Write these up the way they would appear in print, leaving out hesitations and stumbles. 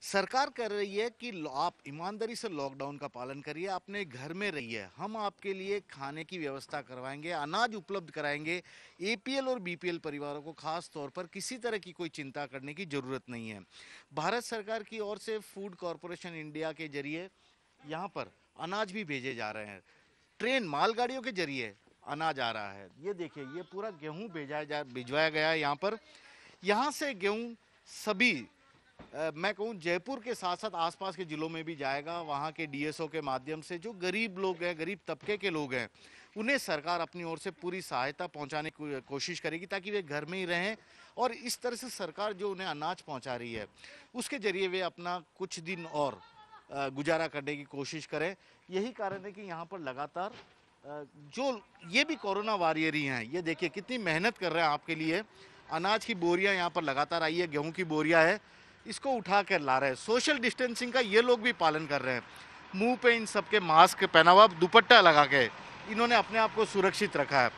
सरकार कर रही है कि आप ईमानदारी से लॉकडाउन का पालन करिए, अपने घर में रहिए, हम आपके लिए खाने की व्यवस्था करवाएंगे, अनाज उपलब्ध कराएंगे। एपीएल और बीपीएल परिवारों को खास तौर पर किसी तरह की कोई चिंता करने की जरूरत नहीं है। भारत सरकार की ओर से फूड कॉरपोरेशन इंडिया के जरिए यहाँ पर अनाज भी भेजे जा रहे हैं। ट्रेन मालगाड़ियों के जरिए अनाज आ रहा है। ये देखिए, ये पूरा गेहूं भिजवाया गया है यहाँ पर। यहाँ से गेहूं सभी मैं कहूँ जयपुर के साथ साथ आसपास के जिलों में भी जाएगा। वहाँ के डीएसओ के माध्यम से जो गरीब लोग हैं, गरीब तबके के लोग हैं, उन्हें सरकार अपनी ओर से पूरी सहायता पहुँचाने की कोशिश करेगी ताकि वे घर में ही रहें। और इस तरह से सरकार जो उन्हें अनाज पहुँचा रही है उसके जरिए वे अपना कुछ दिन और गुजारा करने की कोशिश करें। यही कारण है कि यहाँ पर लगातार जो ये भी कोरोना वॉरियर ही हैं। ये देखिए कितनी मेहनत कर रहे हैं आपके लिए। अनाज की बोरियां यहाँ पर लगातार आई है, गेहूं की बोरियां है, इसको उठा कर ला रहे हैं। सोशल डिस्टेंसिंग का ये लोग भी पालन कर रहे हैं। मुंह पे इन सबके मास्क पहना हुआ, दुपट्टा लगा के इन्होंने अपने आप को सुरक्षित रखा है।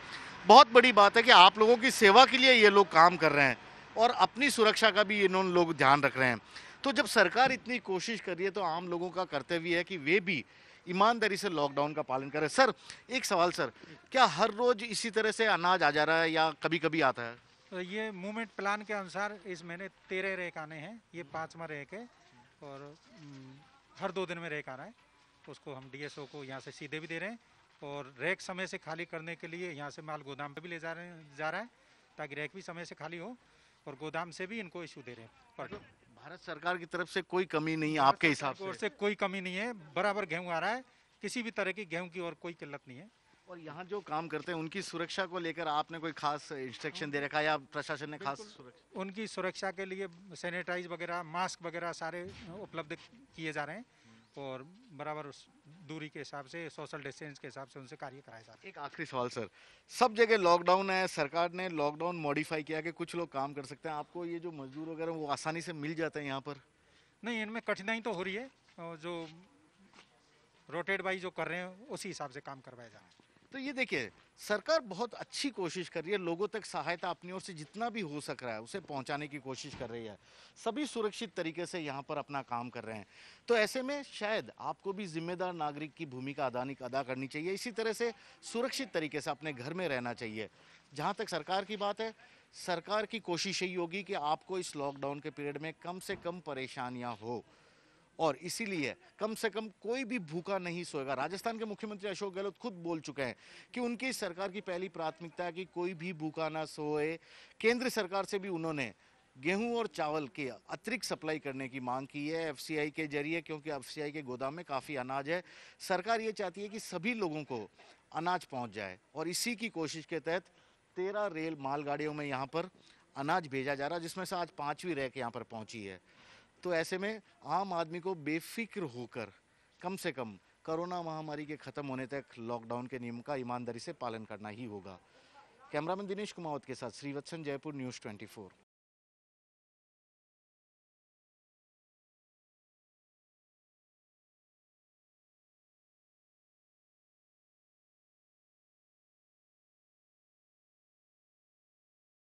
बहुत बड़ी बात है कि आप लोगों की सेवा के लिए ये लोग काम कर रहे हैं और अपनी सुरक्षा का भी इन्होंने लोग ध्यान रख रहे हैं। तो जब सरकार इतनी कोशिश कर रही है तो आम लोगों का कर्तव्य है कि वे भी ईमानदारी से लॉकडाउन का पालन करें। सर, एक सवाल सर, क्या हर रोज इसी तरह से अनाज आ जा रहा है या कभी कभी आता है? तो ये मूवमेंट प्लान के अनुसार इस महीने 13 रैक आने हैं। ये 5वां रैक है और हर 2 दिन में रैक आ रहा है। उसको हम डीएसओ को यहाँ से सीधे भी दे रहे हैं और रैक समय से खाली करने के लिए यहाँ से माल गोदाम पे भी ले जा रहा है ताकि रैक भी समय से खाली हो और गोदाम से भी इनको इशू दे रहे हैं पर डे। भारत सरकार की तरफ से कोई कमी नहीं है आपके हिसाब से? और से कोई कमी नहीं है, बराबर गेहूँ आ रहा है, किसी भी तरह की गेहूँ की और कोई किल्लत नहीं है। और यहाँ जो काम करते हैं उनकी सुरक्षा को लेकर आपने कोई खास इंस्ट्रक्शन दे रखा है या प्रशासन ने खास सुरक्षा? उनकी सुरक्षा के लिए सैनिटाइज वगैरह, मास्क वगैरह सारे उपलब्ध किए जा रहे हैं और बराबर दूरी के हिसाब से, सोशल डिस्टेंस के हिसाब से उनसे कार्य कराए जा रहे हैं। एक आखिरी सवाल सर, सब जगह लॉकडाउन है, सरकार ने लॉकडाउन मॉडिफाई किया कि कुछ लोग काम कर सकते हैं, आपको ये जो मजदूर वगैरह वो आसानी से मिल जाते हैं यहाँ पर? नहीं, इनमें कठिनाई तो हो रही है और जो रोटेट वाइज जो कर रहे हैं उसी हिसाब से काम करवाया जा रहा है। तो ये देखिए, सरकार बहुत अच्छी कोशिश कर रही है, लोगों तक सहायता अपनी ओर से जितना भी हो सक रहा है उसे पहुंचाने की कोशिश कर रही है। सभी सुरक्षित तरीके से यहाँ पर अपना काम कर रहे हैं। तो ऐसे में शायद आपको भी जिम्मेदार नागरिक की भूमिका अदा करनी चाहिए। इसी तरह से सुरक्षित तरीके से अपने घर में रहना चाहिए। जहाँ तक सरकार की बात है, सरकार की कोशिश यही होगी कि आपको इस लॉकडाउन के पीरियड में कम से कम परेशानियाँ हो और इसीलिए कम से कम कोई भी भूखा नहीं सोएगा। राजस्थान के मुख्यमंत्री अशोक गहलोत खुद बोल चुके हैं कि उनकी सरकार की पहली प्राथमिकता है कि कोई भी भूखा ना सोए। केंद्र सरकार से भी उन्होंने गेहूं और चावल की अतिरिक्त सप्लाई करने की मांग की है एफसीआई के जरिए, क्योंकि एफसीआई के गोदाम में काफ़ी अनाज है। सरकार ये चाहती है कि सभी लोगों को अनाज पहुँच जाए और इसी की कोशिश के तहत 13 रेल मालगाड़ियों में यहाँ पर अनाज भेजा जा रहा है, जिसमें से आज 5वीं रैक यहाँ पर पहुँची है। तो ऐसे में आम आदमी को बेफिक्र होकर कम से कम कोरोना महामारी के खत्म होने तक लॉकडाउन के नियम का ईमानदारी से पालन करना ही होगा। कैमरामैन दिनेश कुमावत के साथ श्रीवत्सन, जयपुर न्यूज़ 24।